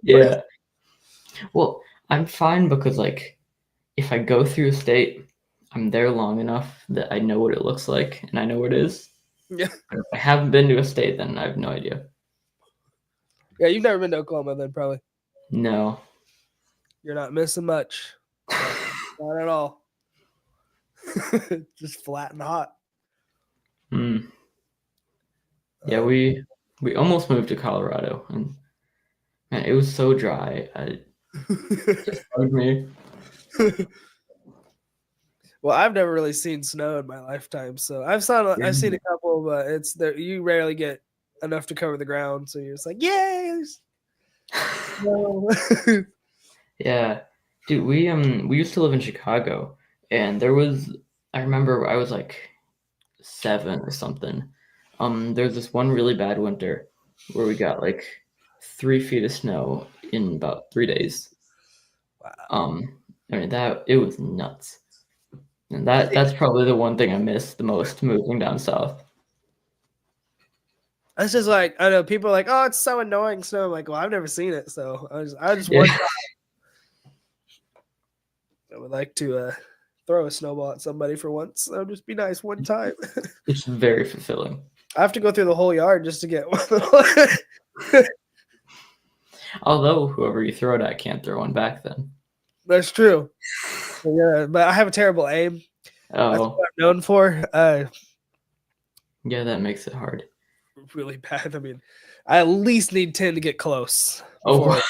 Yeah. Well, I'm fine because like if I go through a state, I'm there long enough that I know what it looks like and I know what it is. Yeah. If I haven't been to a state, then I have no idea. Yeah, you've never been to Oklahoma then, probably. No. You're not missing much. Not at all. Just flat and hot. Hmm. Yeah, we almost moved to Colorado, and man, it was so dry. It just bugged me. Well, I've never really seen snow in my lifetime, so I've seen a couple, but it's there. You rarely get enough to cover the ground, so you're just like, yay! No. Yeah, dude, we used to live in Chicago, and I remember I was like 7 or something. There's this one really bad winter where we got like 3 feet of snow in about 3 days. Wow. I mean that it was nuts, and that's probably the one thing I miss the most moving down south. It's just like I know people are like, oh, it's so annoying snow. I'm like, well, I've never seen it, so I just Yeah. I would like to throw a snowball at somebody for once. That would just be nice one time. It's very fulfilling. I have to go through the whole yard just to get one. Although whoever you throw it at can't throw one back then. That's true. Yeah, but I have a terrible aim. That's Oh, what I'm known for. yeah, that makes it hard. Really bad. I mean, I at least need 10 to get close. Oh,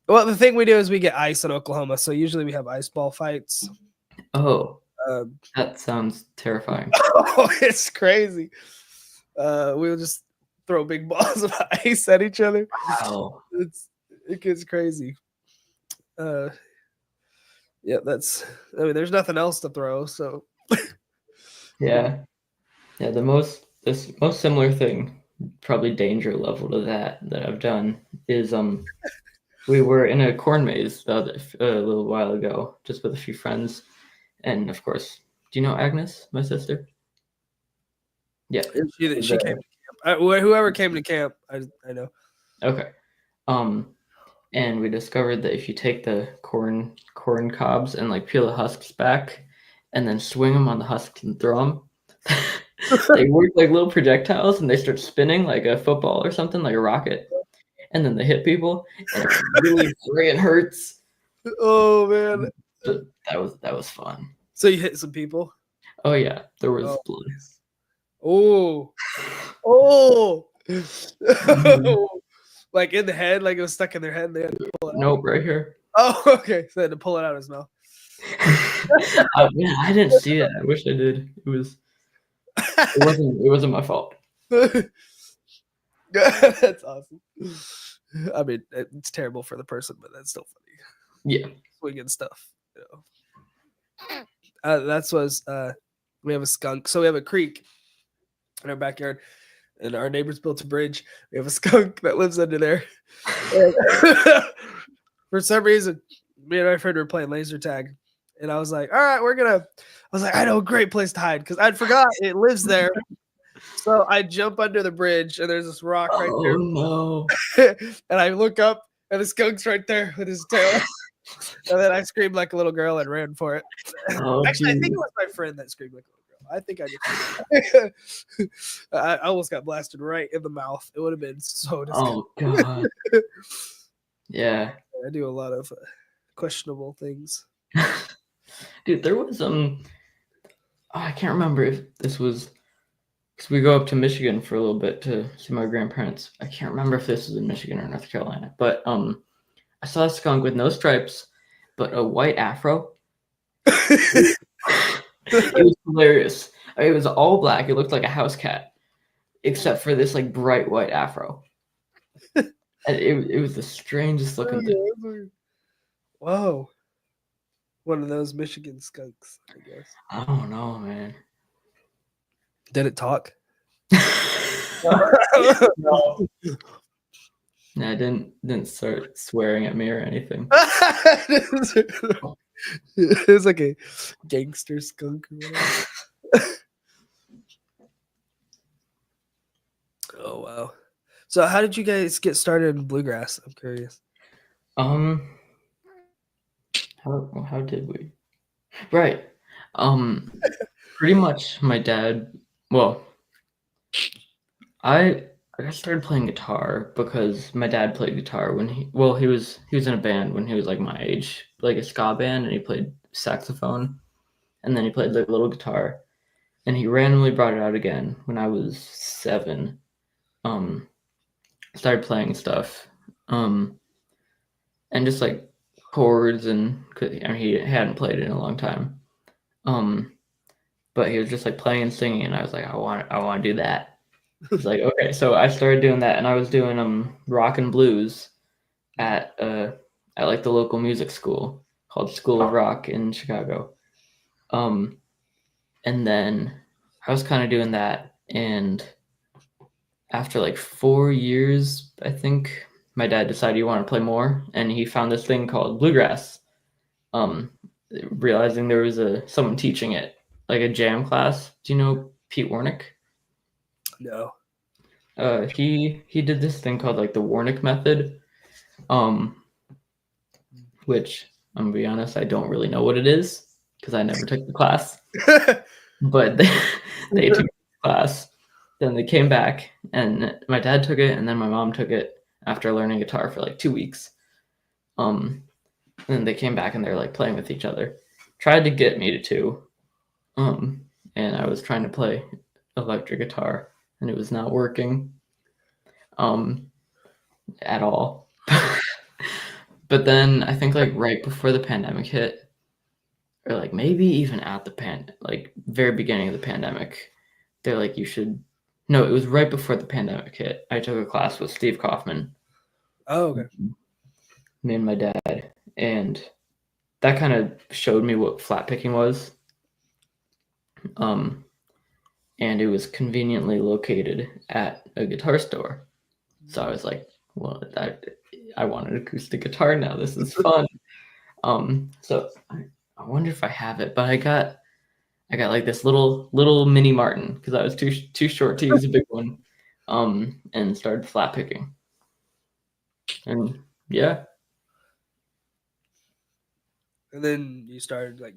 Well, the thing we do is we get ice in Oklahoma, so usually we have ice ball fights. oh, Um, that sounds terrifying. oh, it's crazy. We'll just throw big balls of ice at each other. Wow. It gets crazy. Yeah, I mean, there's nothing else to throw, so Yeah. Yeah, this most similar thing, probably danger level to that I've done is we were in a corn maze a little while ago, just with a few friends, and of course, do you know Agnes, my sister? Yeah. she came to camp. Whoever came to camp, I know. Okay. And we discovered that if you take the corn cobs and like peel the husks back, and then swing them on the husks and throw them, they work like little projectiles, and they start spinning like a football or something, like a rocket, and then they hit people, and it really freaking hurts. Oh man, But that was fun. so you hit some people? Oh yeah, there was blood. Oh, oh, Mhm. like in the head, like it was stuck in their head. And they had to pull it out. Nope, right here. Oh, okay. So they had to pull it out of his mouth. Man, I didn't see it. I wish I did. It wasn't my fault. That's awesome. I mean, it's terrible for the person, but that's still funny. Yeah. Swinging stuff. We have a skunk. So we have a creek in our backyard, and our neighbors built a bridge. We have a skunk that lives under there. For some reason, me and my friend were playing laser tag, and I was like, all right, I know a great place to hide, because I'd forgot it lives there. So I jump under the bridge, and there's this rock right there. Oh no. And I look up, and the skunk's right there with his tail. And then I screamed like a little girl and ran for it. Oh, actually, I think it was my friend that screamed like a little girl. I think I just I almost got blasted right in the mouth. It would have been so disgusting. Oh god. Yeah. I do a lot of questionable things. Dude, there was I can't remember if this was because we go up to Michigan for a little bit to see my grandparents. I can't remember if this was in Michigan or North Carolina, but I saw a skunk with no stripes, but a white afro. It was hilarious. It was all black. It looked like a house cat, except for this like bright white afro. And it was the strangest looking thing. Whoa. One of those Michigan skunks, I guess. I don't know, man. Did it talk? No. No, I didn't start swearing at me or anything. It was like a gangster skunk or whatever. Oh wow. So how did you guys get started in bluegrass? I'm curious. How did we? Right. Pretty much my dad Well, I started playing guitar because my dad played guitar when he was in a band when he was like my age, like a ska band, and he played saxophone, and then he played like little guitar, and he randomly brought it out again when I was 7. Started playing stuff, and just like chords, and he hadn't played it in a long time, but he was just like playing and singing, and I was like, I want to do that. He's like, okay. So I started doing that, and I was doing rock and blues at like the local music school called School of Rock in Chicago. And then I was kind of doing that, and after like 4 years, I think my dad decided he wanted to play more, and he found this thing called Bluegrass. Realizing there was someone teaching it, like a jam class. Do you know Pete Warnick? No. He did this thing called like the Warnick method, which I'm gonna be honest, I don't really know what it is because I never took the class. But they took the class, then they came back, and my dad took it, and then my mom took it after learning guitar for like 2 weeks. And then they came back and they're like playing with each other. Tried to get me to too. And I was trying to play electric guitar, and it was not working at all. But then I think like right before the pandemic hit, or like maybe even at the like very beginning of the pandemic, they're like, you should. No, it was right before the pandemic hit. I took a class with Steve Kaufman. Oh, okay. Me and my dad, and that kind of showed me what flat picking was. And it was conveniently located at a guitar store. So I was like, well, I want an acoustic guitar now. This is fun. So I wonder if I have it, but I got like this little mini Martin because I was too short to use a big one. And started flat picking. And yeah. And then you started like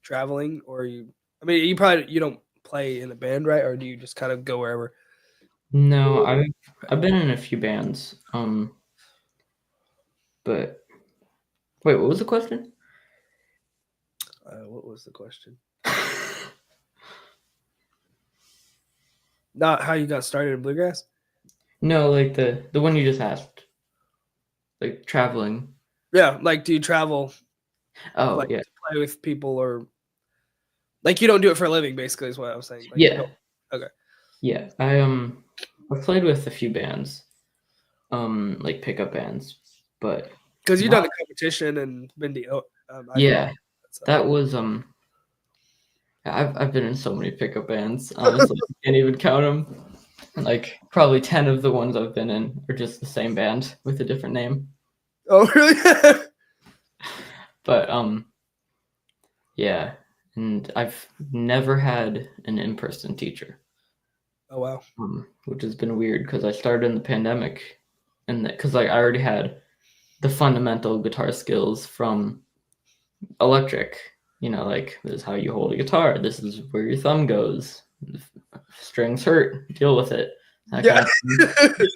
traveling, or you don't play in a band, right? Or do you just kind of go wherever? No, I've been in a few bands. But wait, what was the question? What was the question? Not how you got started in bluegrass? No, like the one you just asked. Like traveling. Yeah, like do you travel Oh, like yeah. to play with people, or like you don't do it for a living basically is what I was saying. Like, Yeah. Okay. Yeah. I've played with a few bands. Like pickup bands, but Because you've done the competition and been to yeah, that was I've been in so many pickup bands. Honestly, I can't even count them. Like probably 10 of the ones I've been in are just the same band with a different name. Oh, really? But yeah, and I've never had an in-person teacher. Oh, wow. Which has been weird because I started in the pandemic, and because like I already had the fundamental guitar skills from electric. Like this is how you hold a guitar. This is where your thumb goes. Strings hurt. Deal with it. That Yeah. kind of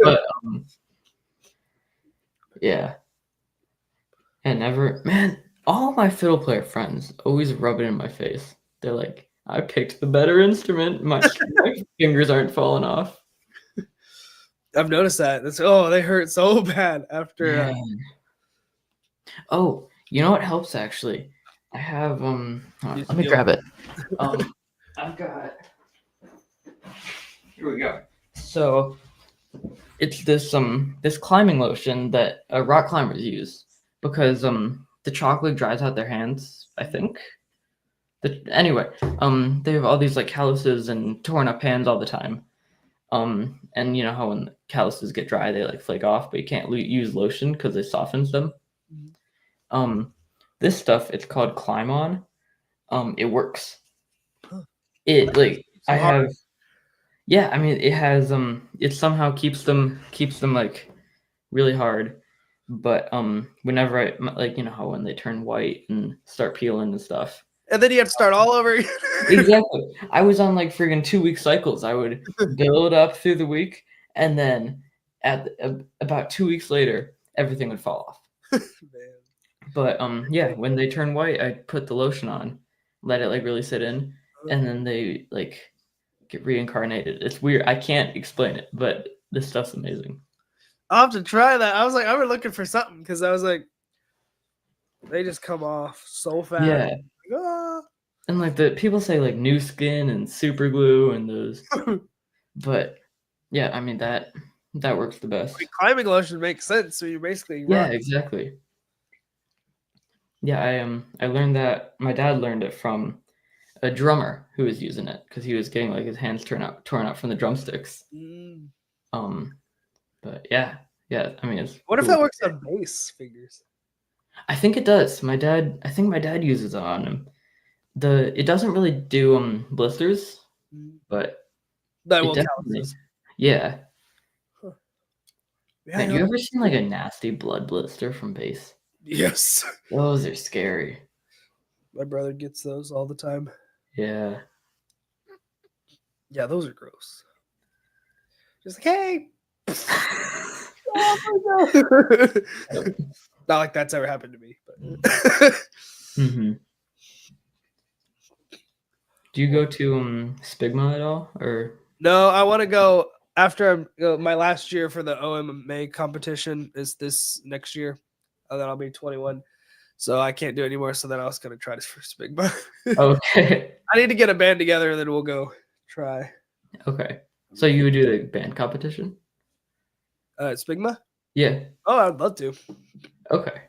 but yeah, and all my fiddle player friends always rub it in my face. They're like, I picked the better instrument. My fingers aren't falling off. I've noticed that. They hurt so bad after. Yeah. Oh, you know what helps actually? I have let me grab it. I've got. Here we go. So it's this climbing lotion that rock climbers use because the chocolate dries out their hands, I think. Anyway, they have all these like calluses and torn up hands all the time. And you know how when calluses get dry, they like flake off, but you can't use lotion because it softens them. This stuff, it's called Climb On. It works. It like So I hard. have. Yeah, I mean it has it somehow keeps them like really hard, but whenever I like how when they turn white and start peeling and stuff, And then you have to start all over. Exactly. I was on like friggin' 2-week cycles. I would build up through the week, and then about 2 weeks later, everything would fall off. Man. But yeah, when they turn white, I put the lotion on, let it like really sit in, and then they like get reincarnated. It's weird. I can't explain it, but this stuff's amazing. I'll have to try that. I was like, I was looking for something because I was like, they just come off so fast. Yeah. Like, ah. And like the people say like new skin and super glue and those, but yeah, I mean that works the best. Like, climbing lotion makes sense. So you're basically Yeah, exactly. Yeah, I learned that my dad learned it from a drummer who was using it because he was getting like his hands torn out from the drumsticks. But yeah, I mean, it's what if cool. that works on bass fingers? I think it does. I think my dad uses it on him. It doesn't really do blisters, but That it will definitely, count. yeah. Huh. Yeah, Man, you ever seen like a nasty blood blister from bass? Yes. Those are scary. My brother gets those all the time. Yeah. Yeah, those are gross. Just like, hey. Oh my God. Not like that's ever happened to me, but Mm-hmm. Do you go to Spigma at all, or no? I want to go after my last year for the OMA competition is this next year, and then I'll be 21, so I can't do it anymore. So then I was gonna try this for Spigma. okay? I need to get a band together, and then we'll go try. Okay, so you would do the band competition? Spigma? Yeah. Oh, I'd love to. Okay.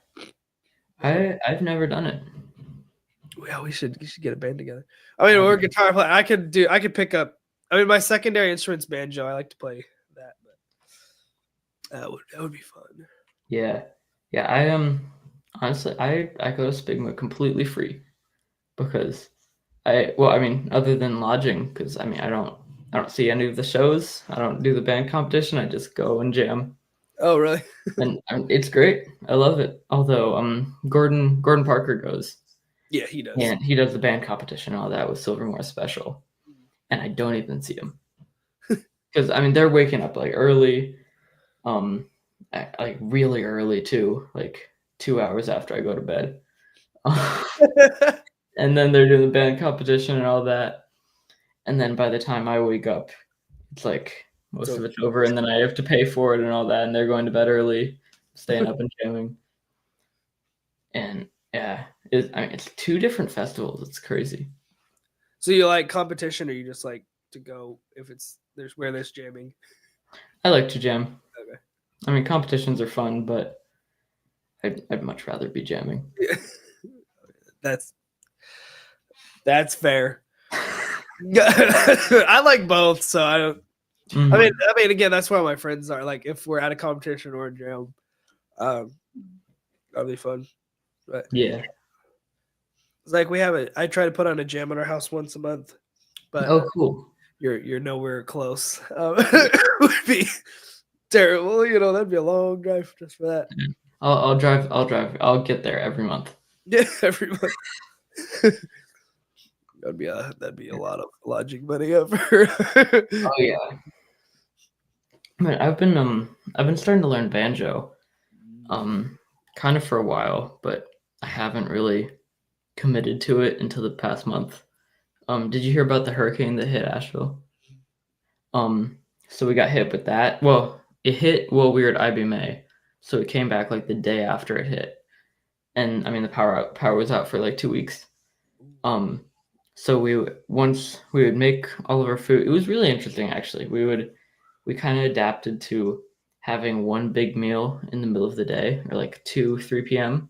I've never done it. Yeah, we should get a band together. I mean, we're guitar player. I could pick up. I mean, my secondary instrument's banjo. I like to play that, but that would be fun. Yeah. I honestly I go to Spigma completely free because I mean other than lodging because I mean I don't see any of the shows. I don't do the band competition. I just go and jam. Oh, really? And it's great. I love it. Although Gordon Parker goes. Yeah, he does. And he does the band competition and all that with Silvermore Special. And I don't even see him. Because I mean they're waking up like early, like really early too, like 2 hours after I go to bed. And then they're doing the band competition and all that. And then by the time I wake up, it's like most of it's over, and then I have to pay for it and all that, and they're going to bed early, staying up and jamming. And yeah, it's 2 different festivals. It's crazy. So you like competition, or you just like to go if there's jamming? I like to jam. Okay. I mean, competitions are fun, but I'd much rather be jamming. That's fair. I like both, so I don't. Mm-hmm. I mean, again, that's why my friends are. Like, if we're at a competition or a jam, that'll be fun. But yeah, it's like I try to put on a jam at our house once a month. But oh, cool. You're nowhere close. It would be terrible. That'd be a long drive just for that. I'll drive. I'll get there every month. Yeah, every month. That'd be a lot of lodging money up. Oh yeah. I mean, I've been starting to learn banjo, kind of for a while, but I haven't really committed to it until the past month. Did you hear about the hurricane that hit Asheville? So we got hit with that. Well, it hit while we were at IBMA, so it came back like the day after it hit, and I mean the power was out for like 2 weeks. So once we would make all of our food. It was really interesting actually. We kind of adapted to having one big meal in the middle of the day, or like 2-3 p.m.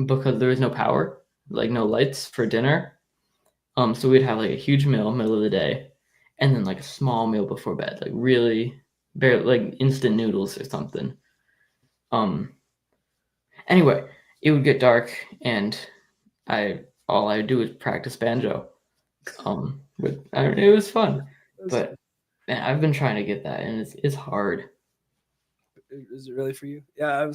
Because there was no power, like no lights for dinner. So we'd have like a huge meal middle of the day, and then like a small meal before bed, like really barely, like instant noodles or something. Anyway, it would get dark, and all I do is practice banjo. It was fun, but man, I've been trying to get that, and it's hard. Is it really for you? Yeah,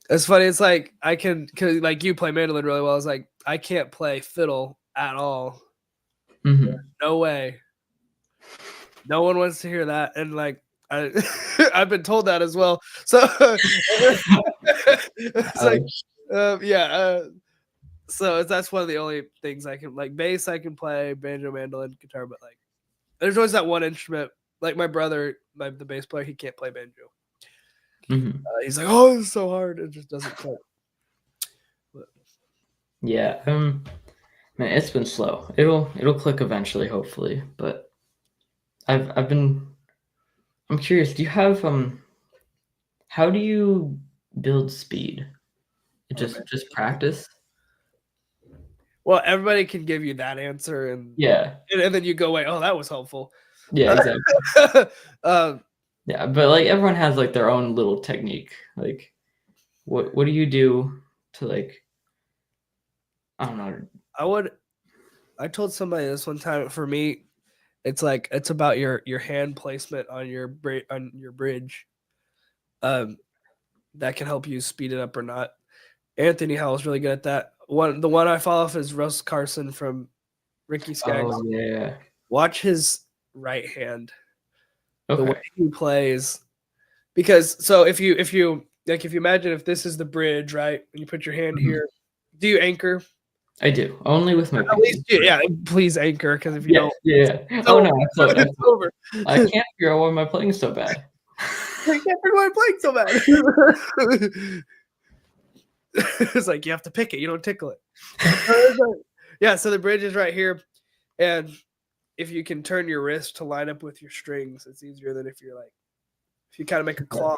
It's funny. It's like I can, cause like you play mandolin really well. It's like I can't play fiddle at all. No way. No one wants to hear that, and like I've been told that as well. So it's like, yeah. So that's one of the only things I can like. Bass I can play, banjo, mandolin, guitar, but like there's always that one instrument. Like my brother, the bass player, he can't play banjo. He's like, oh, it's so hard. It just doesn't click. Yeah, man, it's been slow. It'll click eventually, hopefully. But I'm curious. Do you have how do you build speed? Just practice. Well, everybody can give you that answer, and Yeah, and then you go away. Oh, that was helpful. yeah, exactly. Yeah, but like everyone has like their own little technique. Like, what do you do to like? I don't know. I told somebody this one time. For me, it's like it's about your hand placement on your bridge. That can help you speed it up or not. Anthony Howell's really good at that. The one I follow is Russ Carson from Ricky Skaggs. Oh yeah. Watch his right hand. Okay. The way he plays. Because so if you imagine if this is the bridge, right? And you put your hand here, do you anchor? I do. Only with my at least, yeah, please anchor, because if you don't, oh no, it's over. I can't figure out why am I playing so bad. I can't figure out why I'm playing so bad. It's like you have to pick it, you don't tickle it. Yeah, so the bridge is right here, and if you can turn your wrist to line up with your strings, it's easier than if you kind of make a claw,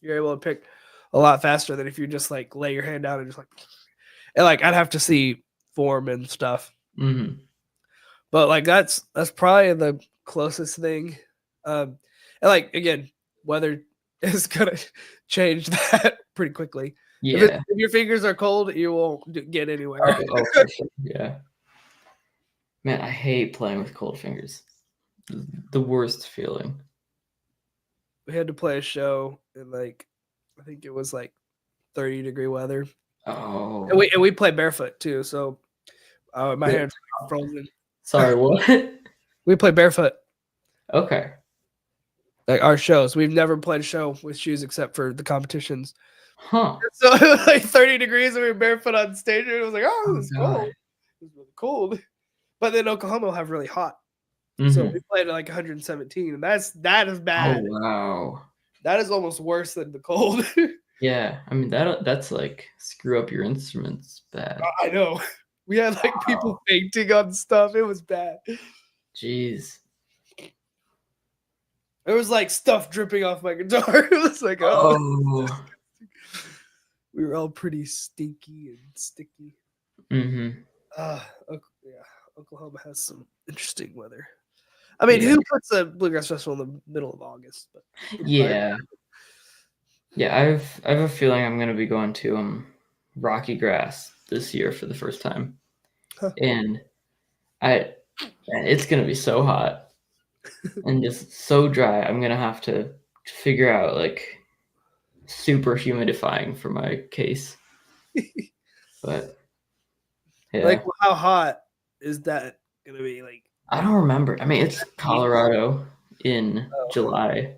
you're able to pick a lot faster than if you just like lay your hand down and just like, and like I'd have to see form and stuff. But like that's probably the closest thing. And like again, weather is gonna change that pretty quickly. Yeah. If your fingers are cold, you won't get anywhere. Oh, for sure. Yeah. Man, I hate playing with cold fingers. The worst feeling. We had to play a show in like, I think it was like 30-degree weather. Oh. And we play barefoot too, so my hands are frozen. Sorry, what? We play barefoot. Okay. Like our shows, we've never played a show with shoes except for the competitions. Huh. So it was like 30 degrees and we were barefoot on stage, and it was like, oh, it's cold. It was really cold. But then Oklahoma will have really hot. So we played at like 117, and that is bad. Oh wow. That is almost worse than the cold. Yeah, I mean that's like screw up your instruments bad. I know. We had like people fainting on stuff. It was bad. Jeez. There was like stuff dripping off my guitar. It was like, oh. We were all pretty stinky and sticky. Yeah, Oklahoma has some interesting weather. I mean, who puts a Bluegrass Festival in the middle of August? But yeah. Yeah, I have a feeling I'm gonna be going to Rocky Grass this year for the first time. And it's gonna be so hot and just so dry. I'm gonna have to figure out like super humidifying for my case. But yeah. Like, how hot is that gonna be? Like, I don't remember. I mean, it's Colorado in July.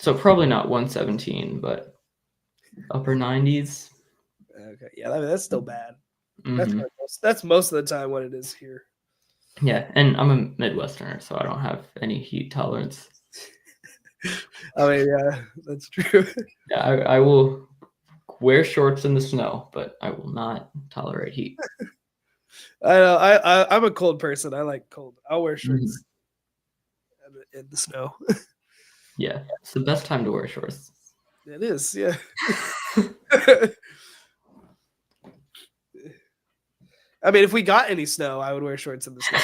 So probably not 117, but upper 90s. Okay, yeah, I mean, that's still bad. That's most of the time what it is here. Yeah, and I'm a Midwesterner, so I don't have any heat tolerance. I mean, yeah, that's true. Yeah, I will wear shorts in the snow, but I will not tolerate heat. I know. I'm a cold person. I like cold. I'll wear shorts in the snow. Yeah, it's the best time to wear shorts. It is, yeah. I mean, if we got any snow, I would wear shorts in the snow.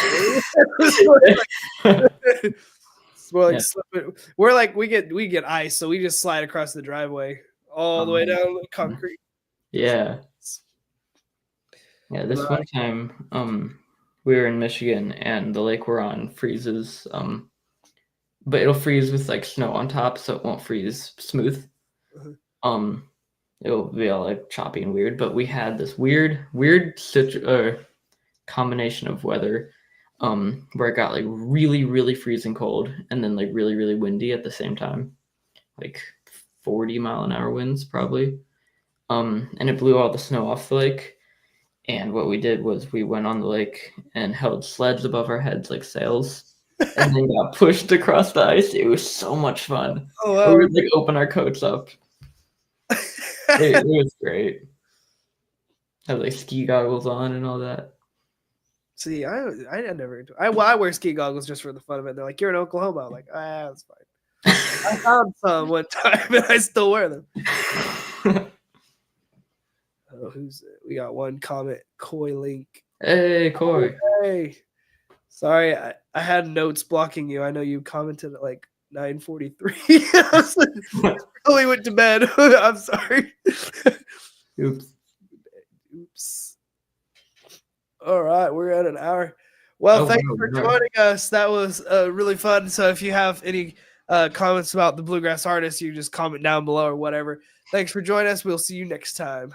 We're like we get ice, so we just slide across the driveway all the way down the concrete. Yeah. Yeah, this one time, we were in Michigan and the lake we're on freezes, but it'll freeze with like snow on top, so it won't freeze smooth. It'll be all like choppy and weird. But we had this weird combination of weather, where it got like really, really freezing cold and then like really, really windy at the same time, like 40-mile-an-hour winds probably. And it blew all the snow off the lake. And what we did was we went on the lake and held sleds above our heads like sails, and then got pushed across the ice. It was so much fun. Oh wow. We would like open our coats up. It was great. Had like ski goggles on and all that. See, I never. I wear ski goggles just for the fun of it. They're like, "You're in Oklahoma." I'm like, that's fine. I found some one time and I still wear them. Oh, we got one comment, Coy Link. Hey, Coy. Hey. Sorry, I had notes blocking you. I know you commented at like 9:43. Really went to bed. I'm sorry. Oops. All right, we're at an hour. Well, thank you for joining us. That was really fun. So if you have any comments about the Bluegrass artists, you just comment down below or whatever. Thanks for joining us. We'll see you next time.